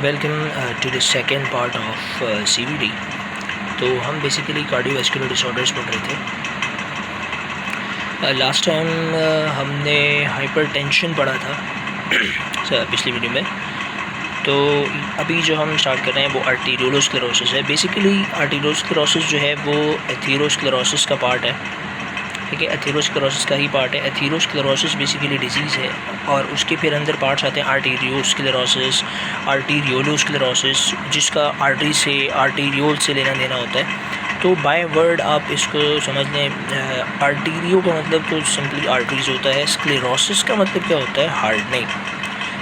Welcome to the second part of CVD। तो हम basically cardiovascular disorders पढ़ रहे थे। लास्ट टाइम हमने हाइपरटेंशन पढ़ा था पिछली वीडियो में। तो अभी जो हम स्टार्ट कर रहे हैं वो आर्टीरियोलोस्क्लेरोसिस है। बेसिकली आर्टीरियोलोस्क्लेरोसिस जो है वो एथेरोस्क्लेरोसिस का पार्ट है, ठीक है, एथेरोस्क्लेरोसिस का ही पार्ट है। एथेरोस्क्लेरोसिस बेसिकली डिजीज़ है और उसके फिर अंदर पार्ट्स आते हैं आर्टीरियोस्क्लेरोसिस, आर्टीरियोलोस्क्लेरोसिस, जिसका आर्टरी से आर्टीरियोल से लेना देना होता है। तो बाय वर्ड आप इसको समझ लें, आर्टीरियो का मतलब तो सिंपली आर्टरीज होता है। स्क्लेरोसिस का मतलब क्या होता है? हार्डनिंग।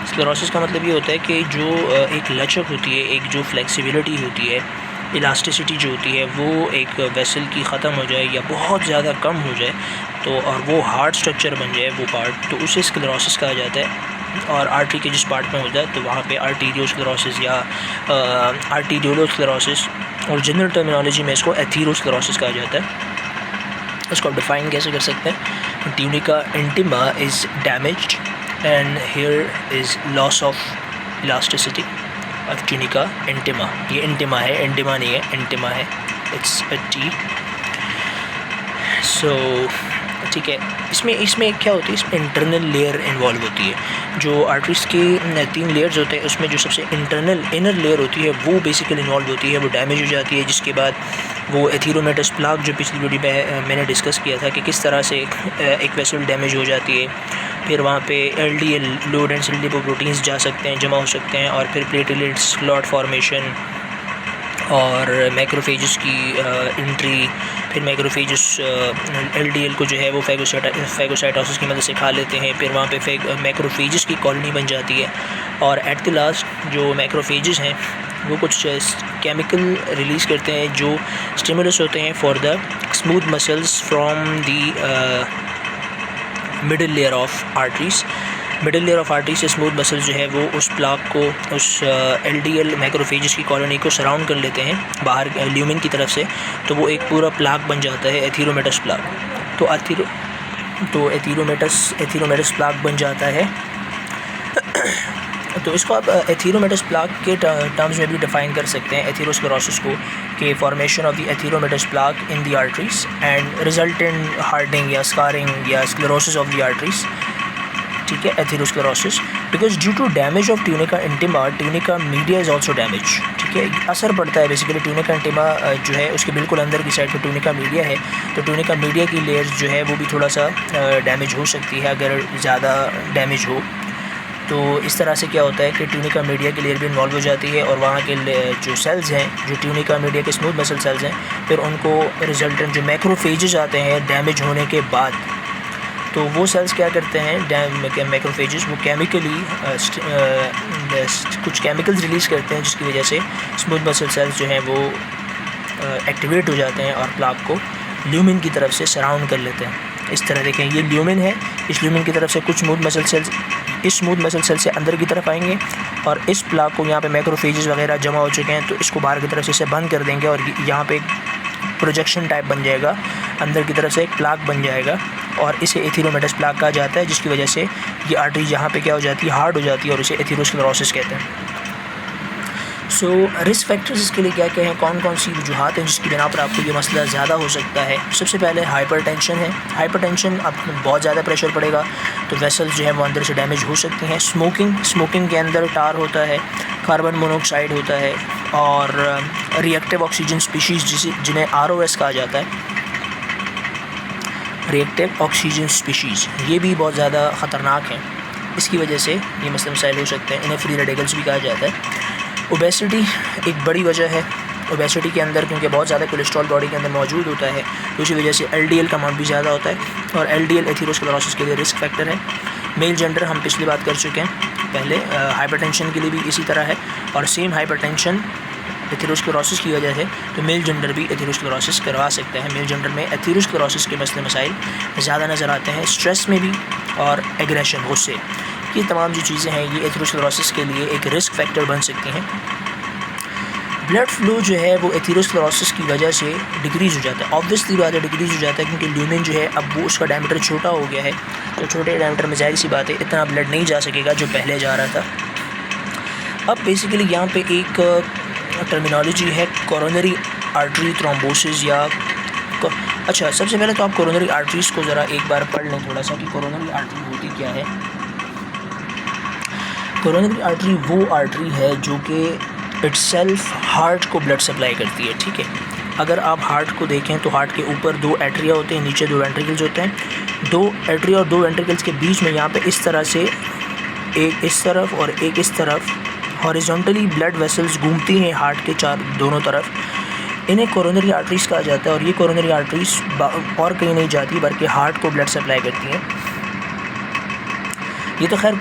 स्क्लेरोसिस का मतलब ये होता है कि जो एक लचक होती है, एक जो फ्लेक्सिबिलिटी होती है, इलास्टिसिटी जो होती है, वो एक वेसल की ख़त्म हो जाए या बहुत ज़्यादा कम हो जाए तो और वो हार्ड स्ट्रक्चर बन जाए वो पार्ट, तो उसे स्क्लेरोसिस कहा जाता है। और आर्टरी के जिस पार्ट में हो जाए तो वहाँ पे आर्टीरियोस्क्लेरोसिस या आर्टीरियोलोस्क्लेरोसिस, और जनरल टर्मिनोलॉजी में इसको एथेरोस्क्लेरोसिस कहा जाता है। इसको आप डिफ़ाइन कैसे कर सकते हैं? Tunica intima is damaged and here is loss of elasticity of tunica intima. ये इंटिमा है, इंटिमा नहीं है, इंटिमा है, इट्स अ टी। सो ठीक है, इसमें क्या होती है? इसमें इंटरनल लेयर इन्वॉल्व होती है। जो आर्टरीज के 3 लेयर्स होते हैं, उसमें जो सबसे इंटरनल इनर लेयर होती है वो बेसिकली इन्वॉल्व होती है, वो डैमेज हो जाती है, जिसके बाद वो एथेरोमेटस प्लाक जो पिछली वीडियो में मैंने डिस्कस किया था कि किस तरह से एक वेसल डैमेज हो जाती है। फिर वहाँ पे LDL लो डेंसिटी लिपोप्रोटीन्स जा सकते हैं, जमा हो सकते हैं, और फिर प्लेटलेट्स, क्लॉट फॉर्मेशन और मैक्रोफेजेस की एंट्री। फिर मैक्रोफेजेस LDL को जो है वो फैगोसाइटोसिस की मदद से खा लेते हैं। फिर वहाँ पे मैक्रोफेजेस की कॉलोनी बन जाती है, और एट द लास्ट जो मैक्रोफेजेस हैं वो कुछ केमिकल रिलीज़ करते हैं जो स्टिमुलस होते हैं for the smooth muscles from the middle layer of arteries. Middle layer of artery से स्मूथ मसल जो है वो उस प्लाक को, उस LDL मैक्रोफेजेस की कॉलोनी को सराउंड कर लेते हैं बाहर ल्यूमेन की तरफ से, तो वो एक पूरा प्लाक बन जाता है, एथेरोमेटस प्लाक। तो एथेरोमेटस प्लाक बन जाता है। तो इसको आप एथेरोमेटस प्लाक के टर्म्स में भी डिफ़ाइन कर सकते हैं, एथेरोस्क्लेरोसिस को, कि formation of the atheromatous plaque in the arteries and resultant hardening या स्कारिंग या स्क्लेरोसिस ऑफ द आर्टरीज, ठीक है, atherosclerosis. Because due to damage of tunica intima, tunica media is also damage, ठीक है, असर पड़ता है बेसिकली ट्यूनिका इंटिमा जो है उसके बिल्कुल अंदर की साइड पर ट्यूनिका मीडिया है, तो ट्यूनिका मीडिया की लेयर्स जो है वो भी थोड़ा सा डैमेज हो सकती है अगर ज़्यादा डैमेज हो। तो इस तरह से क्या होता है कि ट्यूनिका मीडिया की लेयर भी इन्वॉल्व हो जाती है, और वहाँ के जो सेल्स हैं, जो ट्यूनिका मीडिया के स्मूथ मसल सेल्स हैं, फिर उनको रिजल्टेंट जो मैक्रोफेजेस आते हैं डैमेज होने के बाद, तो वो सेल्स क्या करते हैं, मैक्रोफेजेस, वो केमिकली कुछ केमिकल्स रिलीज़ करते हैं जिसकी वजह से स्मूथ मसल सेल्स जो हैं वो एक्टिवेट हो जाते हैं और प्लाक को ल्यूमेन की तरफ से सराउंड कर लेते हैं। इस तरह देखें, ये ल्यूमेन है, इस ल्यूमेन की तरफ से कुछ स्मूथ मसल सेल्स इस स्मूथ मसल सेल से अंदर की तरफ आएंगे, और इस प्लाक को यहाँ पे मैक्रोफेजेस वगैरह जमा हो चुके हैं तो इसको बाहर की तरफ से इसे बंद कर देंगे, और यहाँ पे प्रोजेक्शन टाइप बन जाएगा, अंदर की तरफ से एक प्लाक बन जाएगा, और इसे एथेरोमेटस प्लाक कहा जाता है, जिसकी वजह से ये आर्टरी यहाँ पे क्या हो जाती है, हार्ड हो जाती है, और इसे एथेरोस्क्लेरोसिस कहते हैं। सो रिस्क फैक्टर्स इसके लिए क्या क्या हैं, कौन कौन सी वजूहत हैं जिसकी बिना पर आपको ये मसला ज़्यादा हो सकता है? सबसे पहले हाइपरटेंशन है। हाइपरटेंशन, अब बहुत ज़्यादा प्रेशर पड़ेगा तो वेसल्स जो है वो अंदर से डैमेज हो सकती हैं। स्मोकिंग के अंदर टार होता है, कार्बन मोनोऑक्साइड होता है, और रिएक्टिव ऑक्सीजन स्पीशीज़ जिन्हें ROS कहा जाता है, रिएक्टिव ऑक्सीजन स्पीशीज़, ये भी बहुत ज़्यादा ख़तरनाक हैं। इसकी वजह से ये मसले हो सकते हैं। इन्हें फ्री रेडिकल्स भी कहा जाता है। ओबेसिटी एक बड़ी वजह है। ओबेसिटी के अंदर क्योंकि बहुत ज़्यादा कोलेस्ट्रॉल बॉडी के अंदर मौजूद होता है, तो इसी वजह से LDL का अमाउंट भी ज़्यादा होता है, और LDL एथेरोस्क्लेरोसिस के लिए रिस्क फैक्टर है। मेल जेंडर हम पिछली बात कर चुके हैं पहले, हाइपरटेंशन के लिए भी इसी तरह है, और सेम हाइपरटेंशन एथेरोस्क्लेरोसिस की वजह से तो मेल जेंडर भी एथेरोस्क्लेरोसिस करवा सकते हैं। मेल जेंडर में एथेरोस्क्लेरोसिस के मसाइल ज़्यादा नज़र आते हैं, स्ट्रेस में भी और एग्रेशन, गुस्से, ये तमाम जो चीज़ें हैं ये एथेरोस्क्लेरोसिस के लिए एक रिस्क फैक्टर बन सकती हैं। ब्लड फ्लो जो है वो एथेरोस्क्लेरोसिस की वजह से डिक्रीज़ हो जाता है, ऑब्वियसली बात है डिक्रीज़ हो जाता है, क्योंकि ल्यूमेन जो है अब वो उसका डायमीटर छोटा हो गया है, तो छोटे डायमीटर में ज़ाहिर सी बात है इतना ब्लड नहीं जा सकेगा जो पहले जा रहा था। अब बेसिकली यहाँ पे एक टर्मिनोलॉजी है कोरोनरी आर्टरी थ्रोम्बोसिस या अच्छा, सबसे पहले तो आप कोरोनरी आर्टरीज़ को ज़रा एक बार पढ़ लें थोड़ा सा कि कोरोनरी आर्टरी होती क्या है। कोरोनरी आर्टरी वो आर्टरी है जो कि इटसेल्फ हार्ट को ब्लड सप्लाई करती है, ठीक है। अगर आप हार्ट को देखें तो हार्ट के ऊपर 2 एट्रिया होते हैं, नीचे 2 वेंट्रिकल्स होते हैं। 2 एट्रिया और 2 वेंट्रिकल्स के बीच में यहाँ पे इस तरह से एक इस तरफ और एक इस तरफ हॉरिजॉन्टली ब्लड वेसल्स घूमती हैं हार्ट के दोनों तरफ। इन्हें कोरोनरी आर्टरीज़ कहा जाता है और ये कोरोनरी आर्टरीज़ और कहीं नहीं जाती बल्कि हार्ट को ब्लड सप्लाई करती हैं। ये तो खैर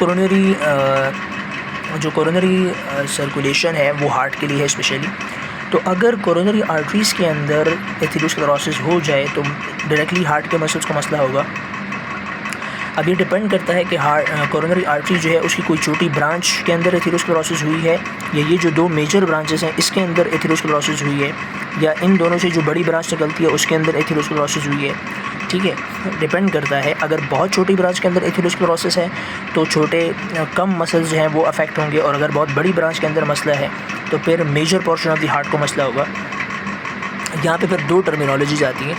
जो कोरोनरी सर्कुलेशन है वो हार्ट के लिए है स्पेशली। तो अगर कोरोनरी आर्टरीज़ के अंदर एथेरोस्क्लेरोसिस हो जाए तो डायरेक्टली हार्ट के मसल्स को मसला होगा। अब ये डिपेंड करता है कि कोरोनरी आर्टरी जो है उसकी कोई छोटी ब्रांच के अंदर एथेरोस्क्लेरोसिस हुई है या ये जो 2 मेजर ब्रांचेस हैं इसके अंदर एथेरोस्क्लेरोसिस हुई है या इन दोनों से जो बड़ी ब्रांच निकलती है उसके अंदर एथेरोस्क्लेरोसिस हुई है, ठीक है। डिपेंड करता है। अगर बहुत छोटी ब्रांच के अंदर एथेरोस्क्लेरोसिस है तो छोटे कम मसल्स जो हैं वो अफेक्ट होंगे, और अगर बहुत बड़ी ब्रांच के अंदर मसला है तो फिर major portion of the heart को मसला होगा। यहाँ पे फिर 2 टर्मिनोलॉजीज आती हैं।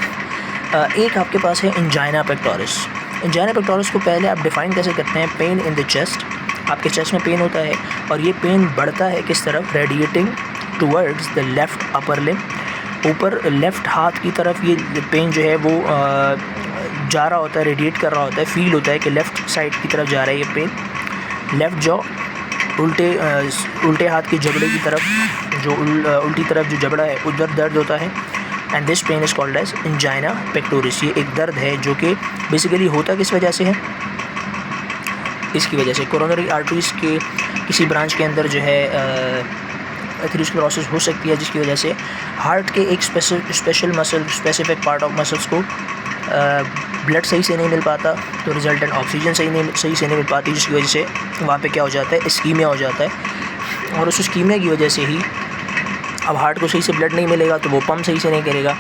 एक आपके पास है एंजाइना पेक्टोरिस। एंजाइना पेक्टोरिस को पहले आप डिफ़ाइन कैसे करते हैं? पेन इन द चेस्ट, आपके चेस्ट में पेन होता है और ये पेन बढ़ता है किस तरफ? Radiating towards the left upper limb, ऊपर लेफ़्ट हाथ की तरफ ये पेन जो है वो जा रहा होता है, रेडिएट कर रहा होता है, फील होता है कि लेफ़्ट साइड की तरफ जा रहा है ये पेन। लेफ़्ट जॉ, उल्टे हाथ के जबड़े की तरफ, जो उल्टी तरफ जो जबड़ा है उधर दर्द होता है। And this pain is called as angina pectoris. ये एक दर्द है जो कि बेसिकली होता किस वजह से है? इसकी वजह से कोरोनरी आर्टरीज़ के किसी ब्रांच के अंदर जो है एथेरोस्क्लेरोसिस हो सकती है, जिसकी वजह से हार्ट के एक special muscle, specific part of muscles को ब्लड सही से नहीं मिल पाता, तो रिजल्टेंट ऑक्सीजन सही से नहीं मिल पाती, जिसकी वजह से वहाँ पे क्या हो जाता है? इस्कीमिया हो जाता है। और उस इस्कीमिया की वजह से ही अब हार्ट को सही से ब्लड नहीं मिलेगा तो वो पंप सही से नहीं करेगा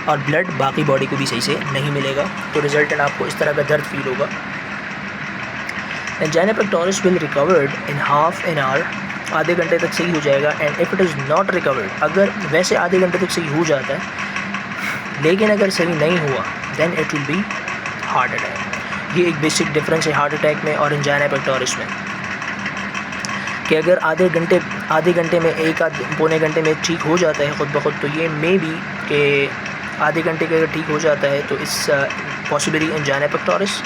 और ब्लड बाकी बॉडी को भी सही से नहीं मिलेगा, तो रिजल्टेंट आपको इस तरह का दर्द फील होगा। Angina pectoris will recovered in half an hour, आधे घंटे तक सही हो जाएगा। And if it is not recovered, अगर वैसे आधे घंटे तक सही हो जाता है लेकिन अगर सही नहीं हुआ then it will be heart attack. ये एक बेसिक डिफरेंस है हार्ट अटैक में और एंजाइना पेक्टोरिस में, कि अगर आधे घंटे में एक आध पौने घंटे में ठीक हो जाता है ख़ुद ब खुद, तो ये मे बी कि आधे घंटे के अगर ठीक हो जाता है तो इस पॉसिबली एंजाइना पेक्टोरिस।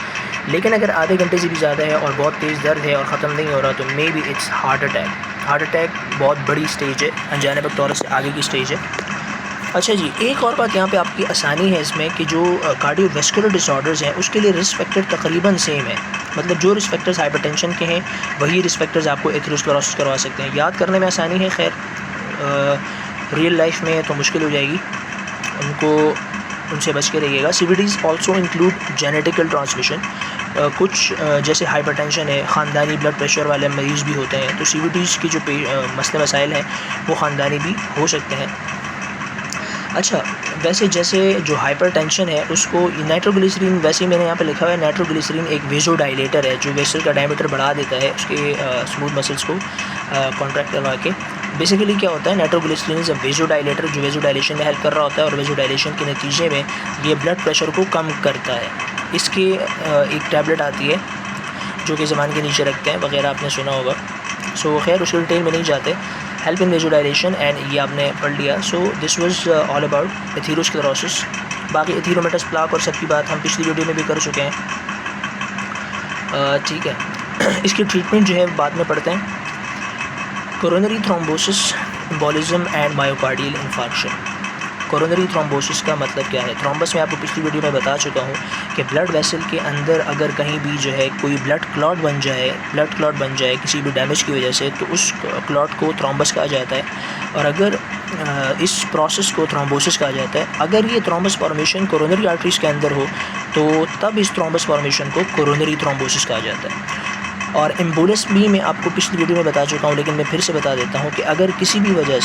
लेकिन अगर आधे घंटे से भी ज़्यादा है और बहुत तेज़ दर्द है और ख़त्म नहीं हो रहा तो may be its heart attack. Heart attack बहुत बड़ी स्टेज है, एंजाइना पेक्टोरिस से आगे की स्टेज है। अच्छा जी, एक और बात यहाँ पे आपकी आसानी है इसमें कि जो कार्डियोवैस्कुलर डिसऑर्डर्स हैं उसके लिए रिस्क फैक्टर तकरीबन सेम है। मतलब जो रिस्क फैक्टर्स हाइपरटेंशन के हैं वही रिस्क फैक्टर्स आपको एथेरोस्क्लेरोसिस करवा सकते हैं। याद करने में आसानी है, खैर रियल लाइफ में तो मुश्किल हो जाएगी, उनसे बच के रहिएगा। CVDs also include genetical transmission. कुछ जैसे हाइपरटेंशन है, ख़ानदानी ब्लड प्रेशर वाले मरीज़ भी होते हैं, तो CVDs की जो मसले मसाइल हैं वो ख़ानदानी भी हो सकते हैं। अच्छा, वैसे जैसे जो हाइपरटेंशन है उसको नाइट्रोग्लिसरीन, वैसे मैंने यहाँ पे लिखा हुआ है नाइट्रोग्लिसरीन एक वेज़ोडाइलेटर है जो वेसल का डायमीटर बढ़ा देता है, उसके स्मूथ मसल्स को कॉन्ट्रैक्ट करवा के। बेसिकली क्या होता है, नाइट्रोग्लिसरीन इज़ अ वेज़ोडाइलेटर जो वेज़ोडाइलेशन में हेल्प कर रहा होता है और वेज़ोडाइलेशन के नतीजे में ये ब्लड प्रेशर को कम करता है। इसकी एक टैबलेट आती है जो कि ज़बान के नीचे रखते हैं वगैरह, आपने सुना होगा। सो खैर उसके डिटेल में नहीं जाते। हेल्प इन वेज़ोडाइलेशन एंड ये आपने पढ़ लिया। So this was all about atherosclerosis. बाकी एथेरोमेटस प्लाक और सबकी बात हम पिछली वीडियो में भी कर चुके हैं, ठीक है। इसकी ट्रीटमेंट जो है बाद में पढ़ते हैं। Coronary thrombosis, embolism and myocardial infarction. Coronary thrombosis का मतलब क्या है? थ्रोम्बस में आपको पिछली वीडियो में बता चुका हूँ कि ब्लड वेसल के अंदर अगर कहीं भी जो है कोई ब्लड क्लॉट बन जाए किसी भी डैमेज की वजह से, तो उस क्लॉट को थ्रोम्बस कहा जाता है। और अगर इस प्रोसेस को थ्रोम्बोसिस कहा जाता है। अगर ये थ्रोम्बस फॉर्मेशन कोरोनरी आर्टरीज़ के अंदर हो तो तब इस थ्रोम्बस फॉर्मेशन को कोरोनरी थ्रोम्बोसिस कहा जाता है। और एम्बोलिस भी मैं आपको पिछली वीडियो में बता चुका हूँ, लेकिन मैं फिर से बता देता हूँ कि अगर किसी भी वजह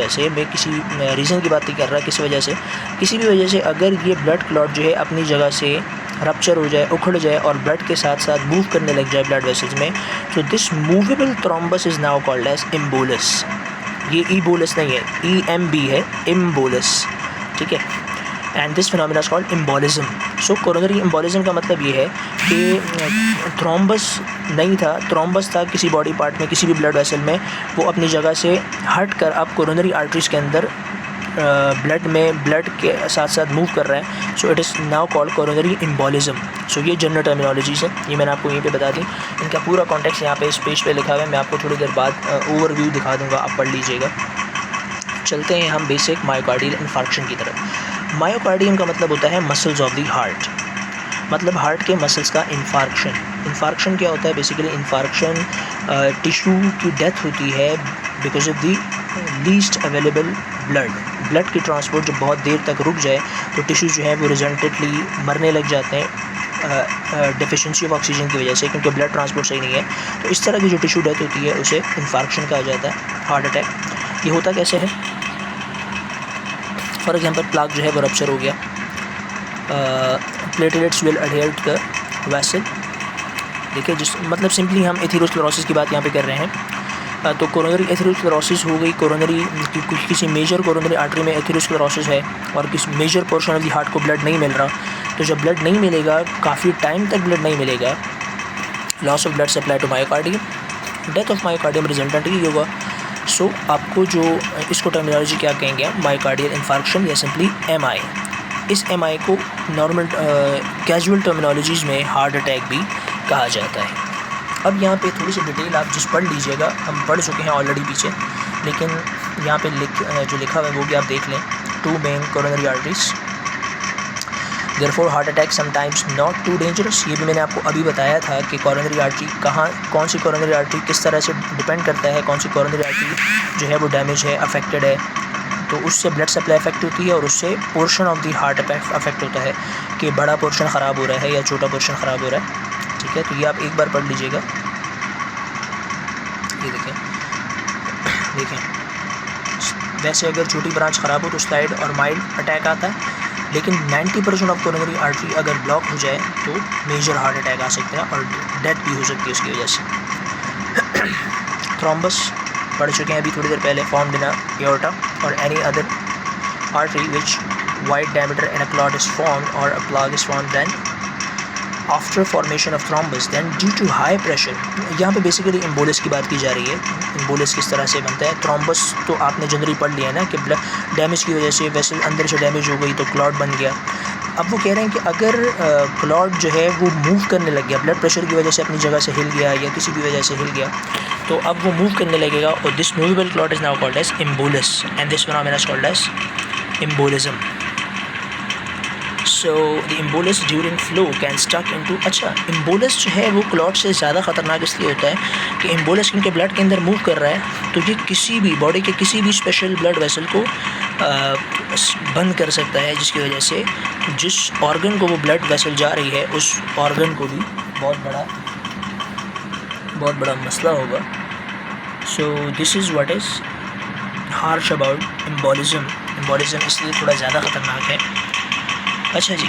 से मैं किसी रीज़न की बात नहीं कर रहा, किसी भी वजह से अगर ये ब्लड क्लॉट जो है अपनी जगह से रप्चर हो जाए, उखड़ जाए और ब्लड के साथ साथ मूव करने लग जाए ब्लड वेसल्स में, तो this movable thrombus is now called as embolus. ये ई बोलस नहीं है, EMB है, इम्बोलस, ठीक है। And this phenomena is called embolism. So coronary embolism का मतलब ये है कि थ्रोम्बस नहीं था, थ्रोम्बस था किसी बॉडी पार्ट में, किसी भी ब्लड वेसल में, वो अपनी जगह से हट कर अब कोरोनरी आर्टरीज के अंदर ब्लड के साथ साथ मूव कर रहा है। So it is now called coronary embolism. So ये जनरल टर्मिनोलॉजीज़ है, ये मैंने आपको यहीं पे बता दी। इनका पूरा कॉन्टेक्स्ट यहाँ पे इस पेज पे लिखा हुआ है, मैं आपको थोड़ी देर बाद ओवरव्यू दिखा दूँगा, आप पढ़ लीजिएगा। चलते हैं हम बेसिक मायोकार्डियल इन्फार्क्शन की तरफ। मायोकार्डियम का मतलब होता है मसल्स ऑफ द हार्ट, मतलब हार्ट के मसल्स का इन्फार्क्शन। इन्फार्क्शन क्या होता है? बेसिकली इन्फार्क्शन टिश्यू की डेथ होती है because of the least available blood की ट्रांसपोर्ट जब बहुत देर तक रुक जाए तो टिश्यू जो है वो रिजल्टेंटली मरने लग जाते हैं डेफिशिएंसी ऑफ ऑक्सीजन की वजह से, क्योंकि ब्लड ट्रांसपोर्ट सही नहीं है। तो इस तरह की जो टिश्यू डेथ होती है उसे इन्फार्क्शन कहा जाता है, हार्ट अटैक। ये होता कैसे है? फॉर एग्जांपल प्लाक जो है वो रप्चर हो गया, platelets will adhere to the vessel. देखिए, जिस मतलब सिंपली हम एथेरोस्क्लेरोसिस की बात यहाँ पे कर रहे हैं। तो कोरोनरी एथेरोस्क्लेरोसिस हो गई, कोरोनरी किसी मेजर कोरोनरी आर्टरी में एथेरोस्क्लेरोसिस है और किसी major portion of the heart को ब्लड नहीं मिल रहा, तो जब ब्लड नहीं मिलेगा, काफ़ी टाइम तक ब्लड नहीं मिलेगा, loss of blood supply to myocardium, death of myocardium resultant ही होगा। सो आपको जो इसको टर्मिनोलॉजी क्या कहेंगे, मायोकार्डियल इन्फार्क्शन या सिंपली MI। इस MI को नॉर्मल कैजुअल टर्मिनोलॉजीज़ में हार्ट अटैक भी कहा जाता है। अब यहाँ पे थोड़ी सी डिटेल आप जिस पढ़ लीजिएगा, हम पढ़ चुके हैं ऑलरेडी पीछे, लेकिन यहाँ पे जो लिखा हुआ है वो भी आप देख लें। 2 main coronary arteries, therefore heart attack sometimes not too dangerous. ये भी मैंने आपको अभी बताया था कि कोरोनरी आर्टरी कौन सी कोरोनरी आर्टरी किस तरह से डिपेंड करता है, कौन सी कोरोनरी आर्टरी जो है वो डैमेज है, अफेक्टेड है, तो उससे ब्लड सप्लाई अफेक्ट होती है और उससे portion of the heart affect होता है कि बड़ा पोर्शन ख़राब हो रहा है या छोटा पोर्शन ख़राब हो रहा है, ठीक है। तो ये आप एक बार पढ़ लीजिएगा। ये देखें, वैसे अगर छोटी ब्रांच ख़राब हो तो स्लाइड और माइल्ड अटैक आता है, लेकिन 90% ऑफ कोरोनरी आर्टरी अगर ब्लॉक हो जाए तो मेजर हार्ट अटैक आ सकता है और डेथ भी हो सकती है उसकी वजह से। थ्रोम्बस पढ़ चुके हैं अभी थोड़ी देर पहले, फॉर्म्ड इन एओर्टा और any other artery which wide diameter in a clot is formed और a plug is formed then after formation of thrombus then due to high pressure. यहाँ पे बेसिकली एम्बोलिस की बात की जा रही है। एम्बोलिस किस तरह से बनता है? थ्रोम्बस तो आपने जनरली पढ़ लिया ना कि ब्लड डैमेज की वजह से वेसल अंदर से डैमेज हो गई तो क्लॉट बन गया। अब वो कह रहे हैं कि अगर क्लॉट जो है वो मूव करने लग गया, ब्लड प्रेशर की वजह से अपनी जगह से हिल गया या किसी भी वजह से हिल गया, तो अब वो मूव करने लगेगा और this movable clot is now called as embolus and this phenomena is called as embolism. So the embolus during flow can stuck into. अच्छा, एम्बोलिस जो है वो क्लॉट से ज़्यादा ख़तरनाक इसलिए होता है कि एम्बोलिस क्योंकि ब्लड के अंदर मूव कर रहा है, तो ये किसी भी बॉडी के किसी भी स्पेशल ब्लड वेसल को बंद कर सकता है, जिसकी वजह से जिस ऑर्गन को वो ब्लड वेसल जा रही है उस ऑर्गन को भी बहुत बड़ा मसला होगा। So this is what is harsh about embolism. Embolism इसलिए थोड़ा ज़्यादा ख़तरनाक है। अच्छा जी,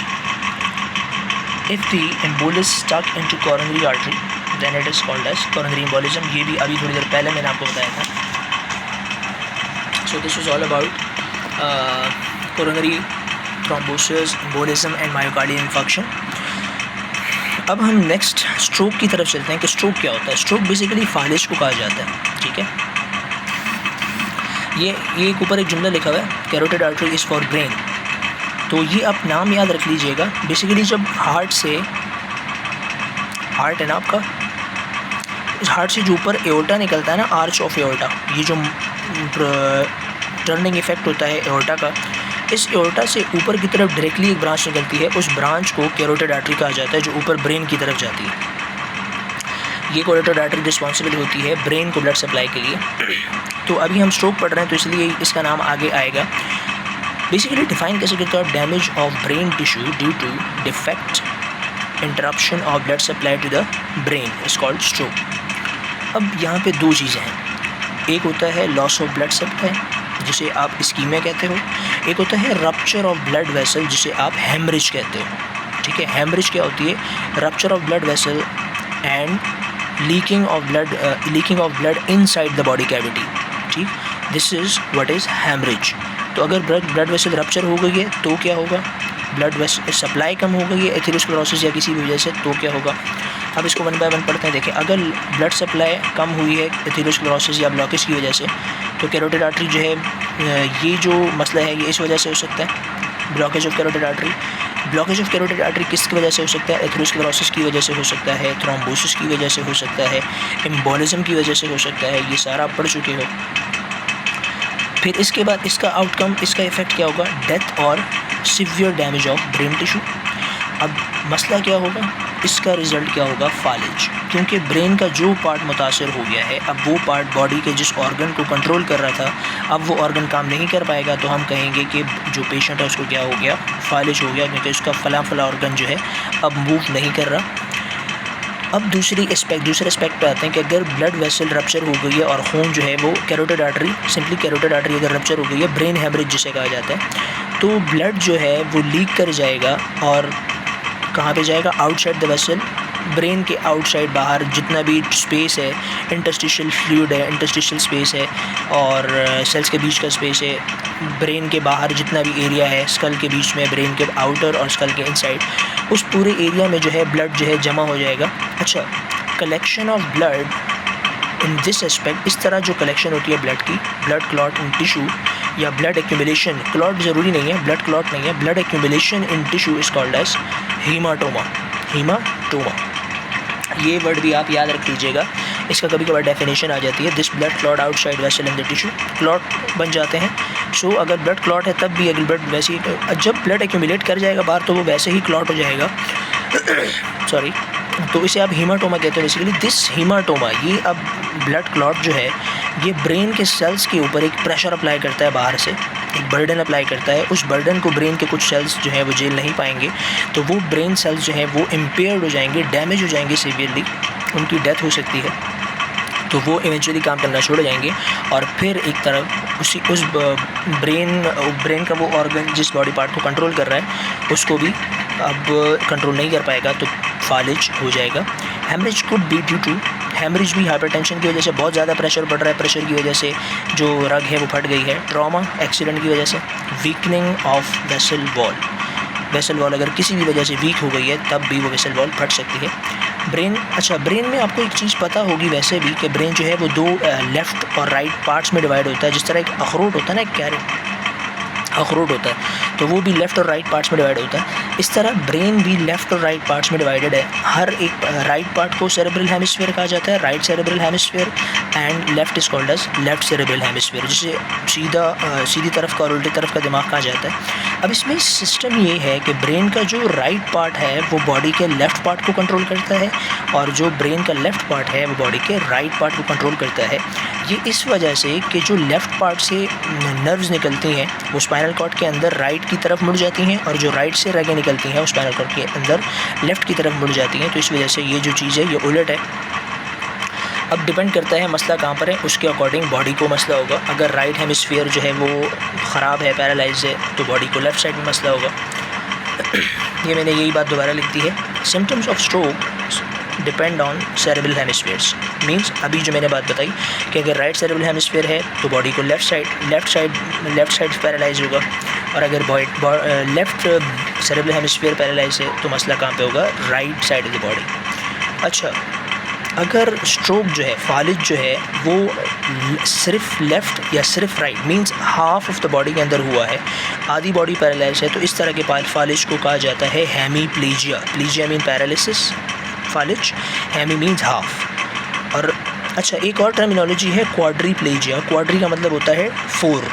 if the embolus stuck into coronary artery then it is called as coronary embolism. ये भी अभी थोड़ी देर पहले मैंने आपको बताया था। सो this is all about coronary thrombosis, embolism and myocardial infarction. अब हम नेक्स्ट स्ट्रोक की तरफ चलते हैं कि स्ट्रोक क्या होता है। स्ट्रोक बेसिकली फालिज को कहा जाता है, ठीक है। ये एक ऊपर एक जुमला लिखा हुआ है, carotid artery is for brain. तो ये आप नाम याद रख लीजिएगा। बेसिकली जब हार्ट है ना आपका, इस हार्ट से जो ऊपर एओर्टा निकलता है ना, आर्च ऑफ एओर्टा, ये जो टर्निंग इफेक्ट होता है एओर्टा का, इस एओर्टा से ऊपर की तरफ डायरेक्टली एक ब्रांच निकलती है, उस ब्रांच को कैरोटिड आर्टरी कहा जाता है, जो ऊपर ब्रेन की तरफ जाती है। ये कैरोटिड आर्टरी रिस्पॉन्सिबल होती है ब्रेन को ब्लड सप्लाई के लिए। तो अभी हम स्ट्रोक पढ़ रहे हैं तो इसलिए इसका नाम आगे आएगा। बेसिकली डिफाइन कैसे करते हो आप? Damage of brain tissue due to defect interruption of blood supply to the brain is called stroke. अब यहाँ पे दो चीज़ें हैं, एक होता है लॉस ऑफ ब्लड सप्लाई जिसे आप इस्कीमिया कहते हो, एक होता है रप्चर ऑफ ब्लड वेसल जिसे आप हेमरेज कहते हो। ठीक है। हेमरेज क्या होती है? Rupture of blood vessel and leaking of blood inside the body cavity, ठीक। This is what is haemorrhage. तो अगर ब्लड वेसल रप्चर हो गई है तो क्या होगा? ब्लड वेसल सप्लाई कम हो गई है एथेरोस्क्लेरोसिस या किसी भी वजह से, तो क्या होगा? अब इसको वन बाय वन पढ़ते हैं। देखिए, अगर ब्लड सप्लाई कम हुई है एथेरोस्क्लेरोसिस या ब्लॉकेज की वजह से, तो कैरोटिड आर्टरी जो है, ये जो मसला है ये इस वजह से हो सकता है, blockage of carotid artery. Blockage of carotid artery किसकी वजह से हो सकता है? एथेरोस्क्लेरोसिस की वजह से हो सकता है, थ्रोम्बोसिस की वजह से हो सकता है, एम्बोलिज्म की वजह से हो सकता है। ये सारा आप पढ़ चुके हो। फिर इसके बाद इसका आउटकम, इसका इफ़ेक्ट क्या होगा? डेथ और severe damage of brain tissue. अब मसला क्या होगा? इसका रिज़ल्ट क्या होगा? फालिज। क्योंकि ब्रेन का जो पार्ट मुतासर हो गया है, अब वो पार्ट बॉडी के जिस ऑर्गन को कंट्रोल कर रहा था, अब वो ऑर्गन काम नहीं कर पाएगा, तो हम कहेंगे कि जो पेशेंट है उसको क्या हो गया? फालिज हो गया, क्योंकि उसका फला ऑर्गन जो है अब मूव नहीं कर रहा। अब दूसरे एस्पेक्ट पे आते हैं कि अगर ब्लड वेसल रप्चर हो गई है और खून जो है वो carotid artery, simply carotid artery अगर रप्चर हो गई है, ब्रेन हेमरेज जिसे कहा जाता है, तो ब्लड जो है वो लीक कर जाएगा और कहाँ पे जाएगा? आउटसाइड द वेसल, ब्रेन के आउटसाइड, बाहर जितना भी स्पेस है, इंटरस्टिशियल फ्लूइड है, इंटरस्टिशियल स्पेस है और सेल्स के बीच का स्पेस है, ब्रेन के बाहर जितना भी एरिया है, स्कल के बीच में, ब्रेन के आउटर और स्कल के इनसाइड, उस पूरे एरिया में जो है ब्लड जो है जमा हो जाएगा। अच्छा, collection of blood in this aspect, इस तरह जो कलेक्शन होती है ब्लड की, ब्लड क्लॉट इन टिश्यू या ब्लड एक्यूमुलेशन, क्लॉट ज़रूरी नहीं है, ब्लड क्लॉट नहीं है, blood accumulation in tissue is called as hematoma. Hematoma, ये वर्ड भी आप याद रख लीजिएगा, इसका कभी कभार डेफिनेशन आ जाती है। This blood clot outside vessel in the tissue, clot बन जाते हैं। सो अगर ब्लड क्लॉट है तब भी, अगर ब्लड वैसे ही, जब ब्लड एक्यूमुलेट कर जाएगा बाहर तो वो वैसे ही क्लॉट हो जाएगा सॉरी, तो इसे आप हीमाटोमा कहते हैं बेसिकली। दिस हीमाटोमा, ये अब ब्लड क्लॉट जो है ये ब्रेन के सेल्स के ऊपर एक प्रेशर अप्लाई करता है, बाहर से एक बर्डन अप्लाई करता है। उस बर्डन को ब्रेन के कुछ सेल्स जो है वो झेल नहीं पाएंगे, तो वो ब्रेन सेल्स जो है वो इम्पेयर्ड हो जाएंगे, डैमेज हो जाएंगे सीवियरली, उनकी डेथ हो सकती है, तो वो इवेंचुअली काम करना छोड़ जाएंगे। और फिर एक तरफ उस ब्रेन का वो ऑर्गन जिस बॉडी पार्ट को कंट्रोल कर रहा है उसको भी अब कंट्रोल नहीं कर पाएगा, तो फालिज हो जाएगा। Hemorrhage could be due to, hemorrhage भी हाइपरटेंशन की वजह से, बहुत ज़्यादा प्रेशर बढ़ रहा है, प्रेशर की वजह से जो रग है वो फट गई है, ट्रॉमा, एक्सीडेंट की वजह से, वीकनिंग ऑफ वेसल वॉल अगर किसी भी वजह से वीक हो गई है तब भी वो वेसल वॉल फट सकती है। ब्रेन, अच्छा ब्रेन में आपको एक चीज़ पता होगी वैसे भी कि ब्रेन जो है वो दो लेफ़्ट और राइट पार्ट्स में डिवाइड होता है। जिस तरह एक अखरोट होता है ना, एक कैरेट अखरोट होता है, तो वो भी लेफ़्ट और राइट पार्ट्स में डिवाइड होता है। इस तरह ब्रेन भी लेफ़्ट और राइट पार्ट्स में डिवाइडेड है। हर एक राइट पार्ट को सेरेब्रल हेमिस्फीयर कहा जाता है, right cerebral hemisphere, and left is called as left cerebral hemisphere, जिसे सीधी तरफ का और उल्टी तरफ का दिमाग कहा जाता है। अब इसमें सिस्टम ये है कि ब्रेन का जो राइट पार्ट है वो बॉडी के लेफ़्ट पार्ट को कंट्रोल करता है, और जो ब्रेन का लेफ़्ट पार्ट है वो बॉडी के राइट पार्ट को कंट्रोल करता है। ये इस वजह से कि जो लेफ़्ट पार्ट से नर्व्स निकलती हैं वो स्पाइनल कॉर्ड के अंदर राइट की तरफ मुड़ जाती हैं, और जो राइट से रगें निकलती हैं वो स्पाइनल कॉर्ड के अंदर लेफ़्ट की तरफ मुड़ जाती हैं। तो इस वजह से ये जो चीज़ है ये उलट है। अब डिपेंड करता है मसला कहाँ पर है, उसके अकॉर्डिंग बॉडी को मसला होगा। अगर राइट हेमिस्फीयर जो है वो ख़राब है, पैरालाइज है, तो बॉडी को लेफ़्ट साइड में मसला होगा। ये मैंने यही बात दोबारा लिख दी है। Symptoms of stroke depend on cerebral hemispheres, means अभी जो मैंने बात बताई कि अगर राइट सेरेब्रल हेमिस्फीयर है तो बॉडी को लेफ़्ट साइड पैरालाइज होगा, और अगर लेफ़्ट सेरेब्रल हेमिस्फीयर पैरालाइज है तो मसला कहाँ पे होगा? Right side of the body. अच्छा, अगर स्ट्रोक जो है, फालिज जो है वो सिर्फ लेफ़्ट या सिर्फ right, means half of the body के अंदर हुआ है, आधी बॉडी पैरालाइज है, तो इस तरह के फालिज को कहा जाता है हेमीप्लीजिया। प्लीजिया मीन पैरालिसिस, फालिज, हेमी मीन्स हाफ। और अच्छा, एक और टर्मिनोलॉजी है क्वाड्रीप्लेजिया। क्वाड्री का मतलब होता है 4।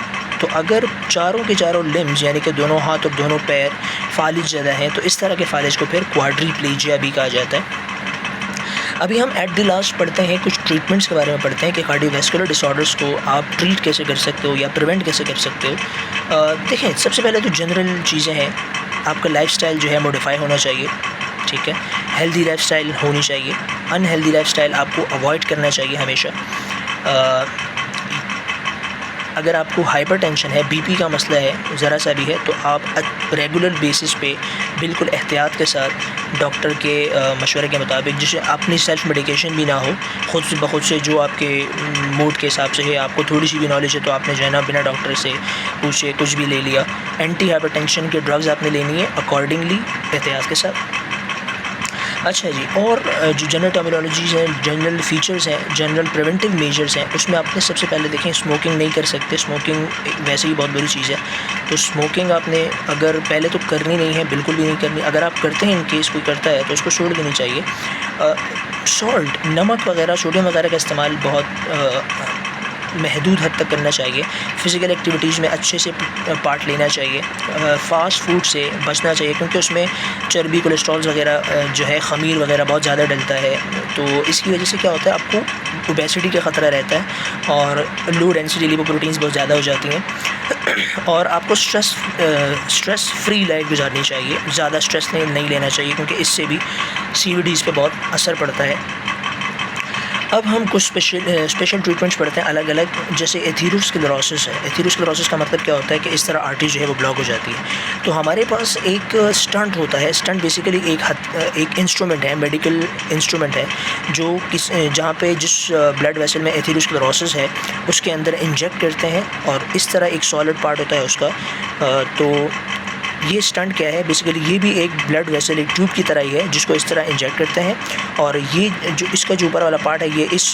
तो अगर चारों के चारों लिम्स यानी कि दोनों हाथ और दोनों पैर फालिज ज़्यादा हैं तो इस तरह के फालिज को फिर क्वाड्रीप्लेजिया भी कहा जाता है। अभी हम एट द लास्ट पढ़ते हैं कुछ ट्रीटमेंट्स के बारे में पढ़ते हैं कि कार्डियोवैस्कुलर डिसऑर्डर्स को आप ट्रीट कैसे कर सकते हो या प्रिवेंट कैसे कर सकते हो। देखें, सबसे पहले तो जनरल चीज़ें हैं, आपका लाइफस्टाइल जो है मॉडिफाई होना चाहिए, ठीक है, हेल्दी लाइफस्टाइल होनी चाहिए, अनहेल्दी लाइफस्टाइल आपको अवॉइड करना चाहिए हमेशा। अगर आपको हाइपरटेंशन है, बीपी का मसला है ज़रा सा भी है, तो आप रेगुलर बेसिस पे बिल्कुल एहतियात के साथ डॉक्टर के मशवरे के मुताबिक, जिससे अपनी सेल्फ मेडिकेशन भी ना हो, ख़ुद से बखुद से जो आपके मूड के हिसाब से है, आपको थोड़ी सी भी नॉलेज है तो आपने जो है ना बिना डॉक्टर से पूछे कुछ भी ले लिया। एंटी हाइपरटेंशन के ड्रग्स आपने लेनी है अकॉर्डिंगली एहतियात के साथ। अच्छा जी, और जो जनरल टर्मिनोलॉजीज़ हैं, जनरल फ़ीचर्स हैं, जनरल प्रिवेंटिव मेजर्स हैं, उसमें आपने सबसे पहले देखें स्मोकिंग नहीं कर सकते। स्मोकिंग वैसे ही बहुत बुरी चीज़ है, तो स्मोकिंग आपने अगर पहले तो करनी नहीं है, बिल्कुल भी नहीं करनी। अगर आप करते हैं, इन केस कोई करता है, तो उसको छोड़ देनी चाहिए। सॉल्ट, नमक वगैरह, सोडियम वगैरह का इस्तेमाल बहुत महदूद हद तक करना चाहिए। फ़िज़िकल एक्टिविटीज़ में अच्छे से पार्ट लेना चाहिए। फ़ास्ट फूड से बचना चाहिए, क्योंकि उसमें चर्बी, कोलेस्ट्रॉल वगैरह जो है, ख़मीर वगैरह बहुत ज़्यादा डलता है, तो इसकी वजह से क्या होता है, आपको ओबेसिटी का ख़तरा रहता है और लो डेंसिटी लिपोप्रोटीन्स बहुत ज़्यादा हो जाती हैं। और आपको स्ट्रेस फ्री लाइफ गुजारनी चाहिए, ज़्यादा स्ट्रेस नहीं लेना चाहिए, क्योंकि इससे भी CVDs पे बहुत असर पड़ता है। अब हम कुछ स्पेशल ट्रीटमेंट्स पढ़ते हैं अलग अलग, जैसे एथेरोस्क्लेरोसिस है। एथेरोस्क्लेरोसिस का मतलब क्या होता है कि इस तरह आर्टरी जो है वो ब्लॉक हो जाती है। तो हमारे पास एक स्टंट होता है। स्टंट बेसिकली एक इंस्ट्रूमेंट है, मेडिकल इंस्ट्रूमेंट है, जो जहाँ पे जिस ब्लड वेसल में एथेरोस्क्लेरोसिस है उसके अंदर इंजेक्ट करते हैं, और इस तरह एक सॉलिड पार्ट होता है उसका। तो ये स्टंट क्या है, बेसिकली ये भी एक ब्लड वेसल, एक ट्यूब की तरह ही है, जिसको इस तरह इंजेक्ट करते हैं, और ये जो इसका जो ऊपर वाला पार्ट है, ये इस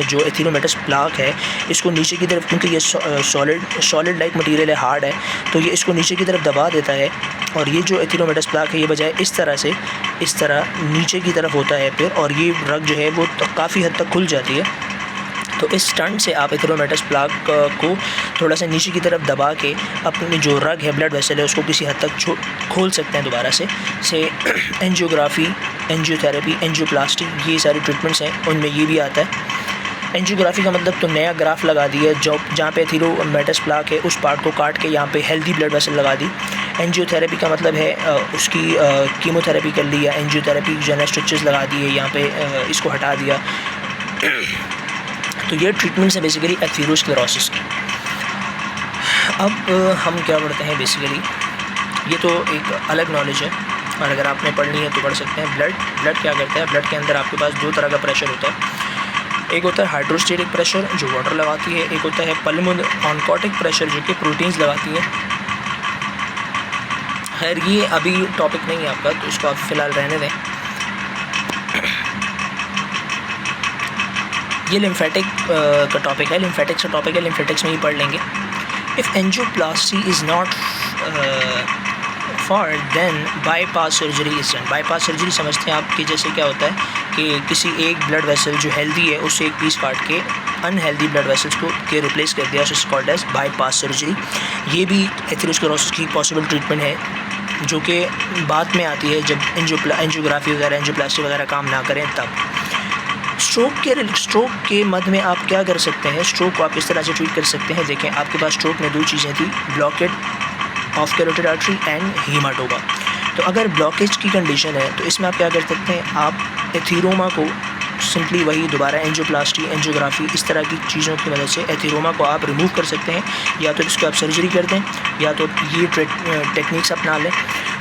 जो एथेरोमेटस प्लाक है, इसको नीचे की तरफ, क्योंकि ये सॉलिड लाइक मटेरियल है, हार्ड है, तो ये इसको नीचे की तरफ दबा देता है, और ये जो एथेरोमेटस प्लाक है, ये बजाय इस तरह नीचे की तरफ होता है फिर, और ये रग जो है वो काफ़ी हद तक खुल जाती है। तो इस स्टंट से आप एथेरोमेटस प्लाक को थोड़ा सा नीचे की तरफ दबा के अपनी जो रग है, ब्लड वेसल है, उसको किसी हद तक खोल सकते हैं दोबारा से एंजियोग्राफी, एंजियोथेरेपी, एंजियोप्लास्टी, ये सारी ट्रीटमेंट्स हैं, उनमें ये भी आता है। एंजियोग्राफी का मतलब तो नया ग्राफ लगा दी है, जो जहाँ पे एथेरोमेटस प्लाक है उस पार्ट को काट के यहाँ पे हेल्दी ब्लड वेसल लगा दी। एंजियोथेरेपी का मतलब है उसकी कीमोथेरेपी कर ली, या एंजियोथेरेपी जो है स्ट्रिचेस लगा दिए, यहाँ पे इसको हटा दिया। तो ये ट्रीटमेंट्स है बेसिकली एथेरोस्क्लेरोसिस की। अब हम क्या पढ़ते हैं, बेसिकली ये तो एक अलग नॉलेज है, और अगर आपने पढ़नी है तो पढ़ सकते हैं। ब्लड क्या करता है, ब्लड के अंदर आपके पास दो तरह का प्रेशर होता है। एक होता है हाइड्रोस्टेटिक प्रेशर, जो वाटर लगाती है, एक होता है पल्मोनोकॉटिक प्रेशर, जो कि प्रोटीन्स लगाती है। खैर ये अभी टॉपिक नहीं है आपका, तो इसको आप फ़िलहाल रहने दें। ये लिम्फेटिक का टॉपिक है, लिम्फेटिक्स का टॉपिक है, लिम्फेटिक्स में ही पढ़ लेंगे। If angioplasty is not for then bypass surgery is done. Bypass surgery समझते हैं आप कि जैसे क्या होता है कि किसी एक ब्लड वेसल जो हेल्दी है उससे एक पीस काट के अनहेल्दी ब्लड वेसल्स को के रिप्लेस कर दिया, so called as bypass surgery. ये भी एथेरोस्क्लेरोसिस की पॉसिबल ट्रीटमेंट है, जो कि बाद में आती है जब एंजियोग्राफी वगैरह, एंजियोप्लास्टी वगैरह काम ना करें तब। स्ट्रोक के मध्य में आप क्या कर सकते हैं, स्ट्रोक को आप इस तरह से ट्रीट कर सकते हैं। देखें, आपके पास स्ट्रोक में दो चीज़ें थी, blockade of carotid artery and haematoma. तो अगर ब्लॉकेज की कंडीशन है तो इसमें आप क्या कर सकते हैं, आप एथेरोमा को सिंपली वही दोबारा एंजियोप्लास्टी, एंजियोग्राफी, इस तरह की चीज़ों की मदद से एथेरोमा को आप रिमूव कर सकते हैं, या तो इसको आप सर्जरी कर दें, या तो ये टेक्निक्स अपना लें।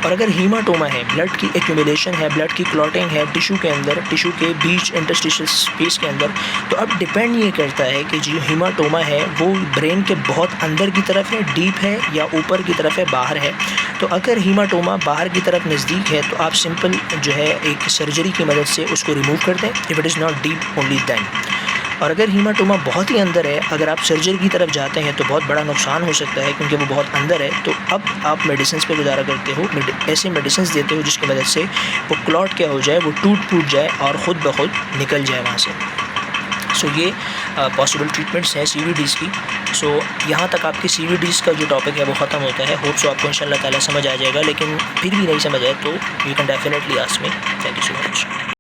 और अगर हीमाटोमा है, ब्लड की एक्यूमुलेशन है, ब्लड की क्लॉटिंग है टिश्यू के अंदर, टिश्यू के बीच इंटरस्टिशियल स्पेस के अंदर, तो अब डिपेंड ये करता है कि जो हीमाटोमा है वो ब्रेन के बहुत अंदर की तरफ है, डीप है, या ऊपर की तरफ है, बाहर है। तो अगर हीमाटोमा बाहर की तरफ नज़दीक है तो आप सिंपल जो है एक सर्जरी की मदद से उसको रिमूव कर दें, if it is not deep only then. और अगर हीमाटोमा बहुत ही अंदर है, अगर आप सर्जरी की तरफ जाते हैं तो बहुत बड़ा नुकसान हो सकता है, क्योंकि वो बहुत अंदर है। तो अब आप मेडिसिन पे गुजारा करते हो, ऐसे मेडिसिन देते हो जिसकी मदद से वो क्लॉट क्या हो जाए, वो टूट जाए और ख़ुद ब खुद निकल जाए वहाँ से। सो ये पॉसिबल ट्रीटमेंट्स हैं CVDs की। सो यहाँ तक आपकी CVDs का जो टॉपिक है वो ख़त्म होता है। होप सो आपको इंशाल्लाह ताला समझ आ जाएगा, लेकिन फिर भी नहीं समझ आए तो you can definitely ask me. Thank you so much.